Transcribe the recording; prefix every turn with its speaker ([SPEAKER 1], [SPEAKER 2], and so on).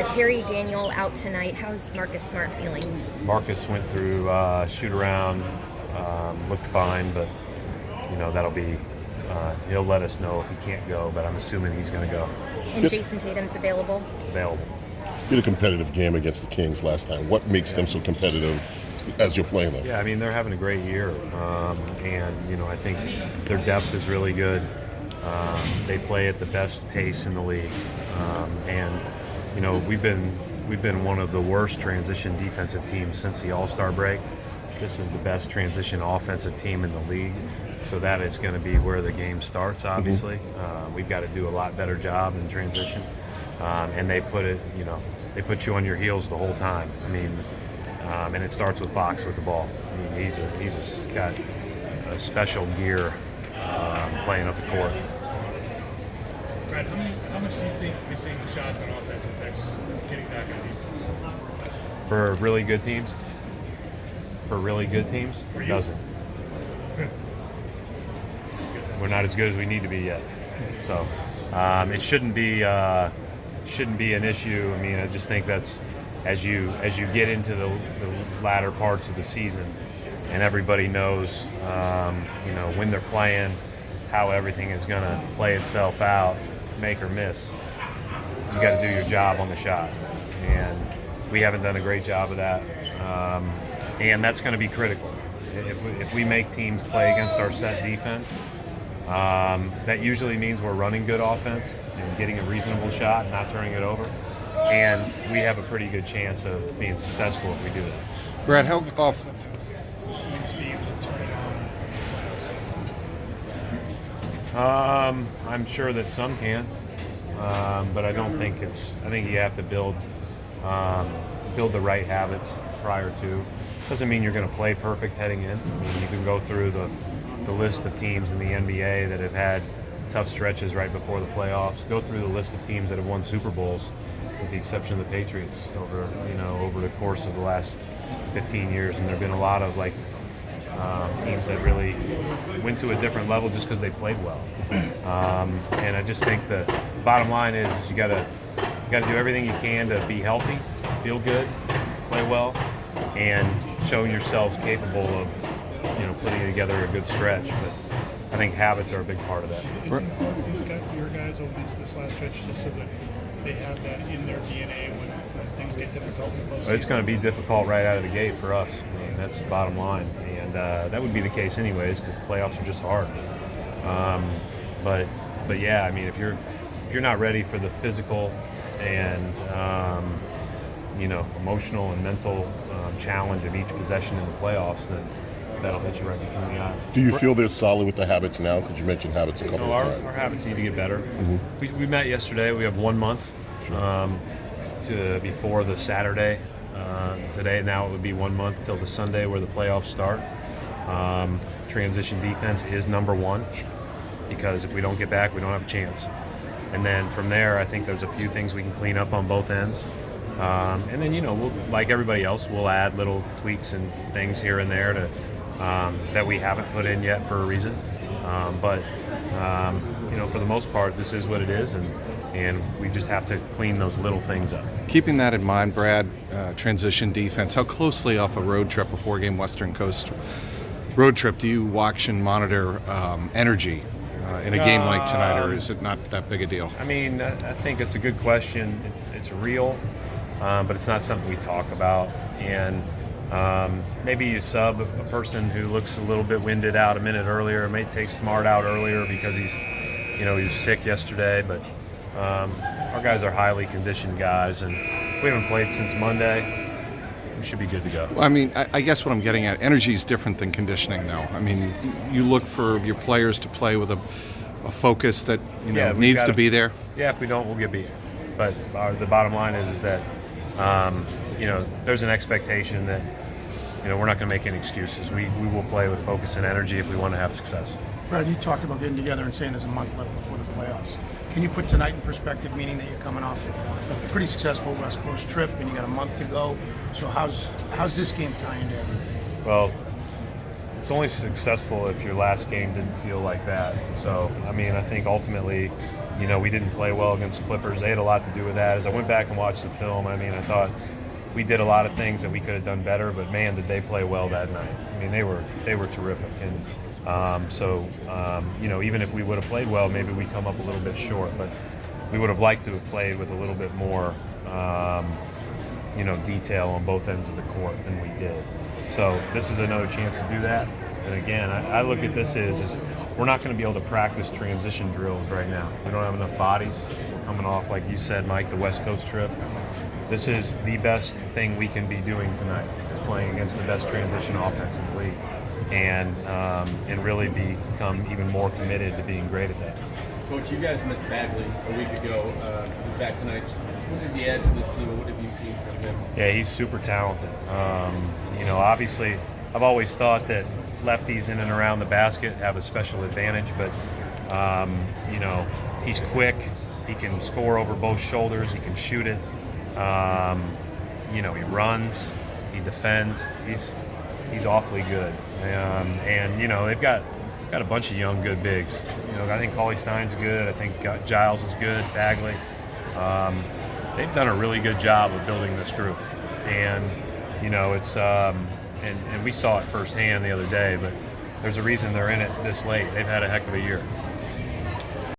[SPEAKER 1] Terry Daniel out tonight. How's Marcus Smart feeling?
[SPEAKER 2] Marcus went through shoot around, looked fine, but that'll be. He'll let us know if he can't go, but I'm assuming he's going to go.
[SPEAKER 1] And Jason Tatum's available?
[SPEAKER 2] Available.
[SPEAKER 3] You had a competitive game against the Kings last time. What makes them so competitive as you're playing them?
[SPEAKER 2] Yeah, I mean, they're having a great year, and I think their depth is really good. They play at the best pace in the league, and we've been one of the worst transition defensive teams since the All-Star break. This is the best transition offensive team in the league, so that is going to be where the game starts. Obviously, we've got to do a lot better job in transition, and they put you on your heels the whole time. I mean, and it starts with Fox with the ball. I mean, he's got a special gear playing up the court.
[SPEAKER 4] Brad, how much do you think missing shots on offense affects getting back on defense?
[SPEAKER 2] For really good teams? It doesn't. We're not as good as we need to be yet. So it shouldn't be an issue. I mean, I just think that's as you get into the latter parts of the season, and everybody knows when they're playing, how everything is going to play itself out, make or miss. You got to do your job on the shot, and we haven't done a great job of that, and that's going to be critical. If we make teams play against our set defense, that usually means we're running good offense and getting a reasonable shot, and not turning it over, and we have a pretty good chance of being successful if we do that.
[SPEAKER 5] Brad, how often?
[SPEAKER 2] I'm sure that some can, but I don't think I think you have to build the right habits prior to. Doesn't mean you're going to play perfect heading in. I mean, you can go through the list of teams in the NBA that have had tough stretches right before the playoffs. Go through the list of teams that have won Super Bowls, with the exception of the Patriots, over the course of the last 15 years, and there have been a lot of teams that really went to a different level just because they played well. And I just think the bottom line is you got to do everything you can to be healthy, feel good, play well, and show yourselves capable of putting together a good stretch. But I think habits are a big part of that.
[SPEAKER 4] Is it hard for your guys over this last stretch, just so that they have that in their DNA when things get difficult?
[SPEAKER 2] It's going to be difficult right out of the gate for us. I mean, that's the bottom line, and that would be the case anyways, because playoffs are just hard. But yeah, I mean, if you're not ready for the physical and emotional and mental challenge of each possession in the playoffs, then that'll hit you right between the eyes.
[SPEAKER 3] Do you feel they're solid with the habits now? Because you mentioned habits a couple of times.
[SPEAKER 2] Our habits need to get better. We met yesterday. We have 1 month to before the Saturday. Today, now it would be 1 month till the Sunday where the playoffs start. Transition defense is number one, because if we don't get back, we don't have a chance. And then from there, I think there's a few things we can clean up on both ends. And then, we'll, like everybody else, we'll add little tweaks and things here and there to that we haven't put in yet for a reason. But for the most part, this is what it is, and we just have to clean those little things up.
[SPEAKER 5] Keeping that in mind, Brad, transition defense, how closely off a road trip, a 4-game Western Coast road trip, do you watch and monitor energy in a game like tonight, or is it not that big a deal?
[SPEAKER 2] I mean, I think it's a good question. It's real, but it's not something we talk about. And maybe you sub a person who looks a little bit winded out a minute earlier. May take Smart out earlier because he was sick yesterday. But our guys are highly conditioned guys, and we haven't played since Monday. We should be good to go.
[SPEAKER 5] Well, I mean, I guess what I'm getting at, energy is different than conditioning, though. I mean, you look for your players to play with a focus that needs to be there.
[SPEAKER 2] Yeah, if we don't, we'll get beat. But the bottom line is that there's an expectation that we're not going to make any excuses. We will play with focus and energy if we want to have success.
[SPEAKER 6] Brad, you talked about getting together and saying there's a month left before the playoffs. Can you put tonight in perspective, meaning that you're coming off a pretty successful West Coast trip and you got a month to go? So how's this game tie into everything?
[SPEAKER 2] Well, it's only successful if your last game didn't feel like that. So, I mean, I think ultimately we didn't play well against the Clippers. They had a lot to do with that. As I went back and watched the film, I mean, I thought we did a lot of things that we could have done better, but man, did they play well that night. I mean, they were terrific. And even if we would have played well, maybe we come up a little bit short, but we would have liked to have played with a little bit more, detail on both ends of the court than we did. So this is another chance to do that. And again, I look at this as we're not going to be able to practice transition drills right now. We don't have enough bodies. We're coming off, like you said, Mike, the West Coast trip. This is the best thing we can be doing tonight, is playing against the best transition offense in the league, and really become even more committed to being great at that.
[SPEAKER 7] Coach, you guys missed Bagley a week ago. He's back tonight. What does he add to this team, and what have you seen from him?
[SPEAKER 2] Yeah, he's super talented. Obviously, I've always thought that lefties in and around the basket have a special advantage, but he's quick. He can score over both shoulders. He can shoot it. He runs. He defends. He's awfully good. They've got a bunch of young, good bigs. I think Cauley Stein's good. I think Giles is good. Bagley. They've done a really good job of building this group, and it's and we saw it firsthand the other day. But there's a reason they're in it this late. They've had a heck of a year.